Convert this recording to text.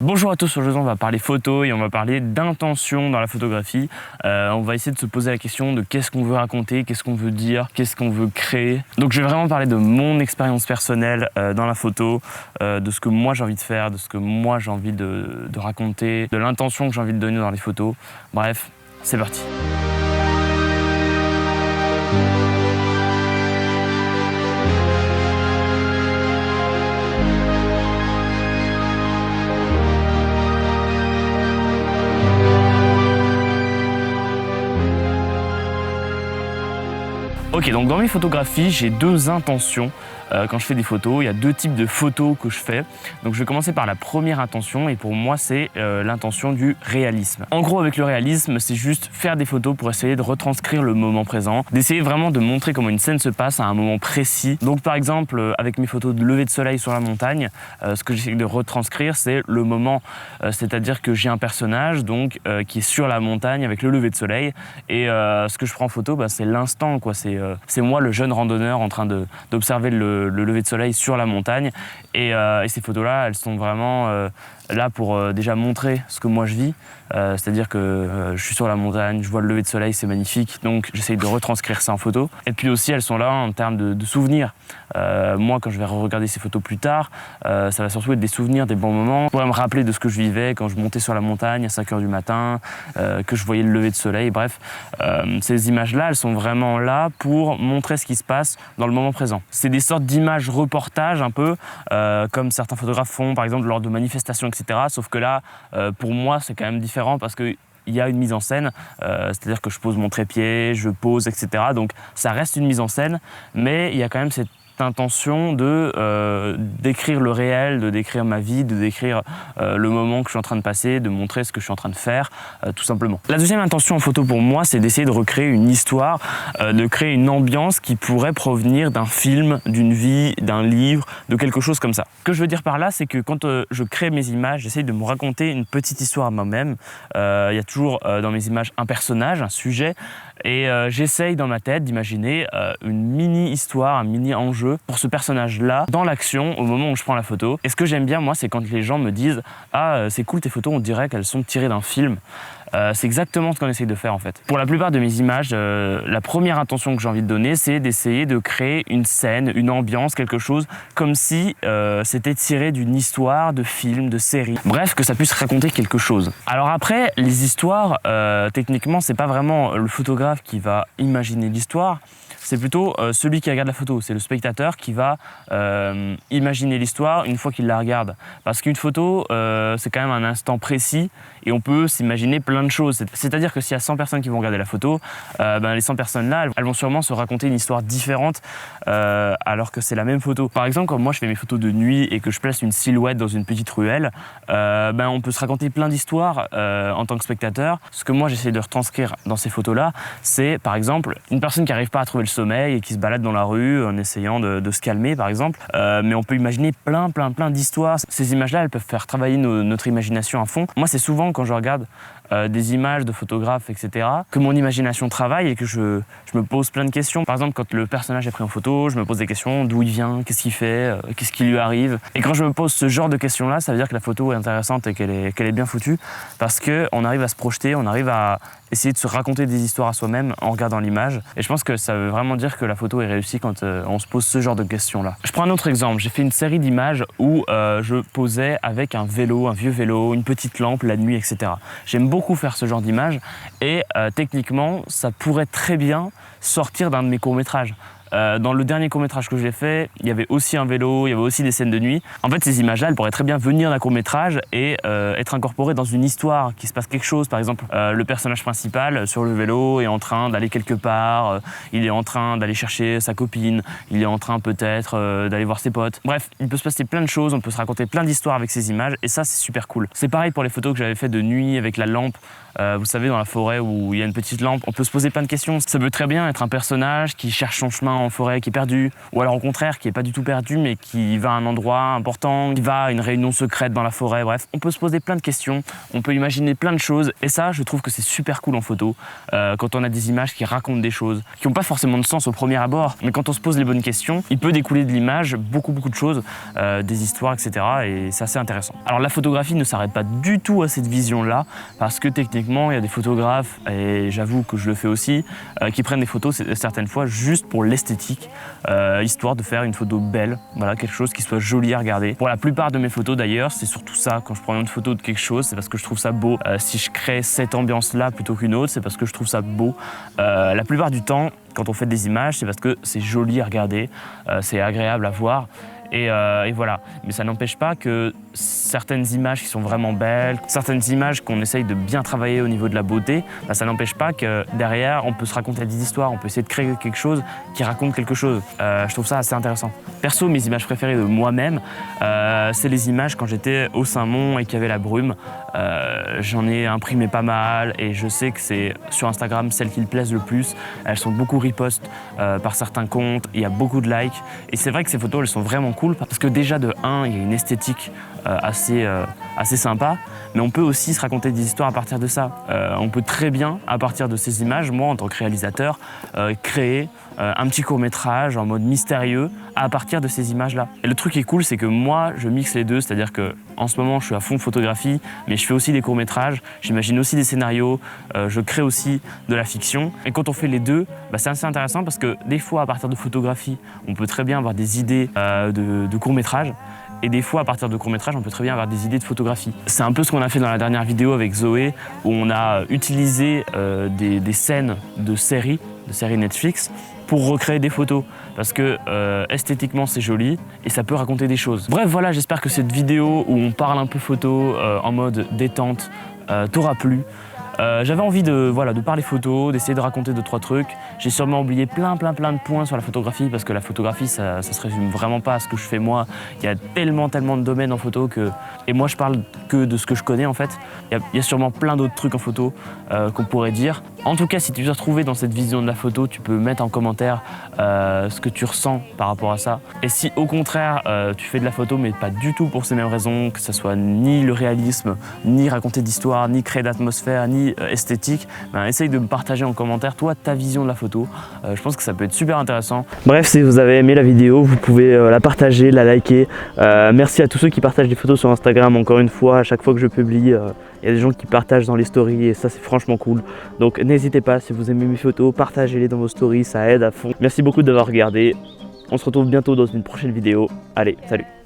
Bonjour à tous, aujourd'hui on va parler photo et on va parler d'intention dans la photographie. On va essayer de se poser la question de qu'est-ce qu'on veut raconter, qu'est-ce qu'on veut dire, qu'est-ce qu'on veut créer. Donc je vais vraiment parler de mon expérience personnelle dans la photo, de ce que moi j'ai envie de faire, de ce que moi j'ai envie de raconter, de l'intention que j'ai envie de donner dans les photos. Bref, c'est parti. Ok, donc dans mes photographies, j'ai deux intentions. Quand je fais des photos, il y a deux types de photos que je fais. Donc je vais commencer par la première intention et pour moi c'est l'intention du réalisme. En gros avec le réalisme, c'est juste faire des photos pour essayer de retranscrire le moment présent, d'essayer vraiment de montrer comment une scène se passe à un moment précis. Donc par exemple avec mes photos de lever de soleil sur la montagne, ce que j'essaie de retranscrire c'est le moment, c'est-à-dire que j'ai un personnage donc qui est sur la montagne avec le lever de soleil et ce que je prends en photo c'est l'instant quoi, c'est moi le jeune randonneur en train d'observer le lever de soleil sur la montagne et ces photos-là, elles sont vraiment là pour déjà montrer ce que moi je vis, c'est-à-dire que je suis sur la montagne, je vois le lever de soleil, c'est magnifique, donc j'essaye de retranscrire ça en photo. Et puis aussi, elles sont là en termes de souvenirs. Moi, quand je vais regarder ces photos plus tard, ça va surtout être des souvenirs, des bons moments. Je pourrais me rappeler de ce que je vivais quand je montais sur la montagne à 5 h du matin, que je voyais le lever de soleil, bref. Ces images-là, elles sont vraiment là pour montrer ce qui se passe dans le moment présent. C'est des sortes d'images reportages un peu, comme certains photographes font par exemple lors de manifestations, etc. Sauf que là, pour moi, c'est quand même différent parce qu'il y a une mise en scène, c'est-à-dire que je pose mon trépied, je pose, etc. Donc ça reste une mise en scène, mais il y a quand même cette intention de décrire le réel, de décrire ma vie, de décrire le moment que je suis en train de passer, de montrer ce que je suis en train de faire, tout simplement. La deuxième intention en photo pour moi, c'est d'essayer de recréer une histoire, de créer une ambiance qui pourrait provenir d'un film, d'une vie, d'un livre, de quelque chose comme ça. Ce que je veux dire par là, c'est que quand je crée mes images, j'essaye de me raconter une petite histoire à moi-même. Il y a toujours dans mes images un personnage, un sujet, et j'essaye dans ma tête d'imaginer une mini-histoire, un mini-enjeu pour ce personnage-là dans l'action au moment où je prends la photo. Et ce que j'aime bien, moi, c'est quand les gens me disent « Ah, c'est cool tes photos, on dirait qu'elles sont tirées d'un film ». C'est exactement ce qu'on essaye de faire en fait. Pour la plupart de mes images, la première intention que j'ai envie de donner, c'est d'essayer de créer une scène, une ambiance, quelque chose comme si c'était tiré d'une histoire, de film, de série. Bref, que ça puisse raconter quelque chose. Alors après, les histoires, techniquement, c'est pas vraiment le photographe qui va imaginer l'histoire, c'est plutôt celui qui regarde la photo, c'est le spectateur qui va imaginer l'histoire une fois qu'il la regarde. Parce qu'une photo, c'est quand même un instant précis et on peut s'imaginer plein de choses. C'est-à-dire que s'il y a 100 personnes qui vont regarder la photo, les 100 personnes-là, elles vont sûrement se raconter une histoire différente alors que c'est la même photo. Par exemple, quand moi je fais mes photos de nuit et que je place une silhouette dans une petite ruelle, on peut se raconter plein d'histoires en tant que spectateur. Ce que moi j'essaie de retranscrire dans ces photos-là, c'est par exemple une personne qui n'arrive pas à trouver le sommeil et qui se balade dans la rue en essayant de se calmer par exemple. Mais on peut imaginer plein d'histoires. Ces images-là, elles peuvent faire travailler notre imagination à fond. Moi, c'est souvent quand je regarde des images de photographes, etc., que mon imagination travaille et que je me pose plein de questions. Par exemple, quand le personnage est pris en photo, je me pose des questions, d'où il vient, qu'est-ce qu'il fait, qu'est-ce qui lui arrive. Et quand je me pose ce genre de questions-là, ça veut dire que la photo est intéressante et qu'elle est bien foutue parce qu'on arrive à se projeter, on arrive à essayer de se raconter des histoires à soi-même en regardant l'image. Et je pense que ça veut vraiment dire que la photo est réussie quand on se pose ce genre de questions-là. Je prends un autre exemple. J'ai fait une série d'images où je posais avec un vélo, un vieux vélo, une petite lampe, la nuit, etc. J'aime beaucoup faire ce genre d'images et techniquement, ça pourrait très bien sortir d'un de mes courts-métrages. Dans le dernier court-métrage que j'ai fait, il y avait aussi un vélo, il y avait aussi des scènes de nuit. En fait, ces images-là, elles pourraient très bien venir d'un court-métrage et être incorporées dans une histoire, qu'il se passe quelque chose. Par exemple, le personnage principal sur le vélo est en train d'aller quelque part, il est en train d'aller chercher sa copine, il est en train peut-être d'aller voir ses potes. Bref, il peut se passer plein de choses, on peut se raconter plein d'histoires avec ces images et ça, c'est super cool. C'est pareil pour les photos que j'avais fait de nuit avec la lampe. Vous savez, dans la forêt où il y a une petite lampe, on peut se poser plein de questions. Ça peut très bien être un personnage qui cherche son chemin en forêt qui est perdu, ou alors au contraire qui est pas du tout perdu mais qui va à un endroit important, qui va à une réunion secrète dans la forêt, bref. On peut se poser plein de questions, on peut imaginer plein de choses et ça je trouve que c'est super cool en photo quand on a des images qui racontent des choses, qui n'ont pas forcément de sens au premier abord, mais quand on se pose les bonnes questions, il peut découler de l'image beaucoup de choses, des histoires, etc. et c'est assez intéressant. Alors la photographie ne s'arrête pas du tout à cette vision-là, parce que techniquement il y a des photographes, et j'avoue que je le fais aussi, qui prennent des photos certaines fois juste pour l'esthétique, histoire de faire une photo belle, voilà, quelque chose qui soit joli à regarder. Pour la plupart de mes photos d'ailleurs, c'est surtout ça, quand je prends une photo de quelque chose, c'est parce que je trouve ça beau. Si je crée cette ambiance-là plutôt qu'une autre, c'est parce que je trouve ça beau. La plupart du temps, quand on fait des images, c'est parce que c'est joli à regarder, c'est agréable à voir. Et voilà, mais ça n'empêche pas que certaines images qui sont vraiment belles, certaines images qu'on essaye de bien travailler au niveau de la beauté, bah, ça n'empêche pas que derrière on peut se raconter des histoires, on peut essayer de créer quelque chose qui raconte quelque chose. Je trouve ça assez intéressant. Perso, mes images préférées de moi-même, c'est les images quand j'étais au Saint-Mont et qu'il y avait la brume. J'en ai imprimé pas mal et je sais que c'est sur Instagram celles qui me plaisent le plus. Elles sont beaucoup repost par certains comptes, il y a beaucoup de likes et c'est vrai que ces photos elles sont vraiment cool parce que déjà de 1, il y a une esthétique assez sympa, mais on peut aussi se raconter des histoires à partir de ça. On peut très bien, à partir de ces images, moi en tant que réalisateur, créer un petit court-métrage en mode mystérieux à partir de ces images-là. Et le truc qui est cool, c'est que moi, je mixe les deux, c'est-à-dire que en ce moment, je suis à fond photographie, mais je fais aussi des courts-métrages, j'imagine aussi des scénarios, je crée aussi de la fiction. Et quand on fait les deux, bah, c'est assez intéressant parce que des fois, à partir de photographie, on peut très bien avoir des idées de courts-métrages. Et des fois, à partir de courts-métrages, on peut très bien avoir des idées de photographie. C'est un peu ce qu'on a fait dans la dernière vidéo avec Zoé, où on a utilisé des scènes de séries Netflix, pour recréer des photos. Parce que esthétiquement, c'est joli et ça peut raconter des choses. Bref, voilà, j'espère que cette vidéo où on parle un peu photo en mode détente t'aura plu. J'avais envie de parler photo, d'essayer de raconter 2-3 trucs. J'ai sûrement oublié plein de points sur la photographie parce que la photographie, ça se résume vraiment pas à ce que je fais moi. Il y a tellement de domaines en photo que... Et moi, je parle que de ce que je connais en fait. Il y a sûrement plein d'autres trucs en photo qu'on pourrait dire. En tout cas, si tu t'es retrouvé dans cette vision de la photo, tu peux mettre en commentaire ce que tu ressens par rapport à ça. Et si au contraire, tu fais de la photo mais pas du tout pour ces mêmes raisons, que ce soit ni le réalisme, ni raconter d'histoire, ni créer d'atmosphère, ni esthétique, ben, essaye de me partager en commentaire, toi, ta vision de la photo. Je pense que ça peut être super intéressant. Bref, si vous avez aimé la vidéo, vous pouvez la partager, la liker. Merci à tous ceux qui partagent des photos sur Instagram. Encore une fois, à chaque fois que je publie, il y a des gens qui partagent dans les stories et ça, c'est franchement cool. Donc n'hésitez pas, si vous aimez mes photos, partagez-les dans vos stories, ça aide à fond. Merci beaucoup d'avoir regardé. On se retrouve bientôt dans une prochaine vidéo. Allez, salut!